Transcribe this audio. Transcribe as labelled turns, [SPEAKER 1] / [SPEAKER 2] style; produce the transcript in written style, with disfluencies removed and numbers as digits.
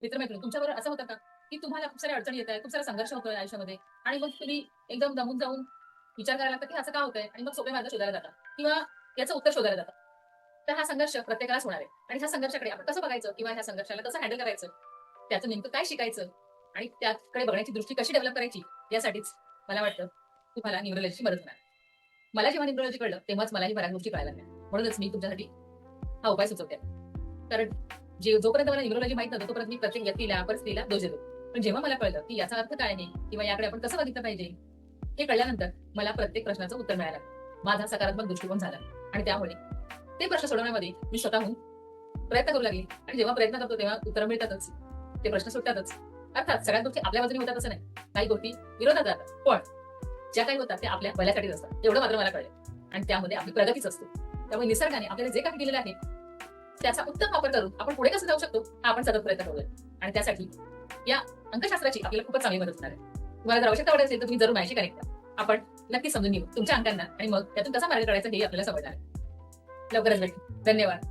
[SPEAKER 1] मित्रमैत्रिणी तुमच्याबरोबर असं होतं का, की तुम्हाला खूप साऱ्या अडचणी येत आहेत, खूप सारा संघर्ष होतोय आयुष्यामध्ये आणि मग तुम्ही एकदम दमून जाऊन विचार करायला लागता, की असं का होतंय आणि मग सोपे मार्ग शोधायला जाता किंवा याचं उत्तर शोधायला जाता. तर हा संघर्ष प्रत्येकालाच होणार आहे आणि ह्या संघर्षाकडे आपण कसं बघायचं किंवा ह्या संघर्षाला कसं हँडल करायचं, त्याचं नेमकं काय शिकायचं आणि त्याकडे बघण्याची दृष्टी कशी डेव्हलप करायची, यासाठीच मला वाटतं तुम्हाला न्यूरोलॉजीची मदत होणार. मला जेव्हा न्यूरोलॉजी कळलं, तेव्हाच मलाही बऱ्याच गोष्टी कळायला लागल्या. म्हणूनच मी तुमच्यासाठी हा उपाय सुचवते. कारण जोपर्यंत मला न्यूरोलॉजी माहित नव्हतं, तोपर्यंत मी प्रत्येक व्यक्तीला, परिस्थितीला दोष देतो. पण जेव्हा मला कळलं, की याचा अर्थ काय आहे किंवा याकडे आपण कसं बघितलं पाहिजे, हे कळल्यानंतर मला प्रत्येक प्रश्नाचं उत्तर मिळालं. माझा सकारात्मक दृष्टिकोन झाला आणि त्यामुळे ते प्रश्न सोडवण्यामध्ये मी स्वतःहून प्रयत्न करू लागले आणि जेव्हा प्रयत्न करतो तेव्हा उत्तरं मिळतातच. ते प्रश्न सुटतातच. अर्थात सगळ्या गोष्टी आपल्या बाजूने होतात असं नाही. काही गोष्टी विरोधात जातात. पण ज्या काही होतात त्या आपल्या भल्यासाठीच असतात. एवढं मात्र मला कळलं आणि त्यामध्ये आपली प्रगतीच असते. त्यामुळे निसर्गाने आपल्याला जे काही दिलेलं आहे, त्याचा उत्तम वापर करून आपण पुढे कसं जाऊ शकतो, हा आपण सतत प्रयत्न करूया. आणि त्यासाठी या अंकशास्त्राची आपल्याला खूपच चांगली मदत होणार आहे. तुम्हाला जर आवश्यकता वाटत असेल तर तुम्ही जरूर माझ्याशी कनेक्ट करा. आपण नक्की समजून घेऊ तुमच्या अंकांना आणि मग त्यातून कसा मार्ग काढायचा हे आपल्याला समजणार आहे. लवकरच भेटू. धन्यवाद.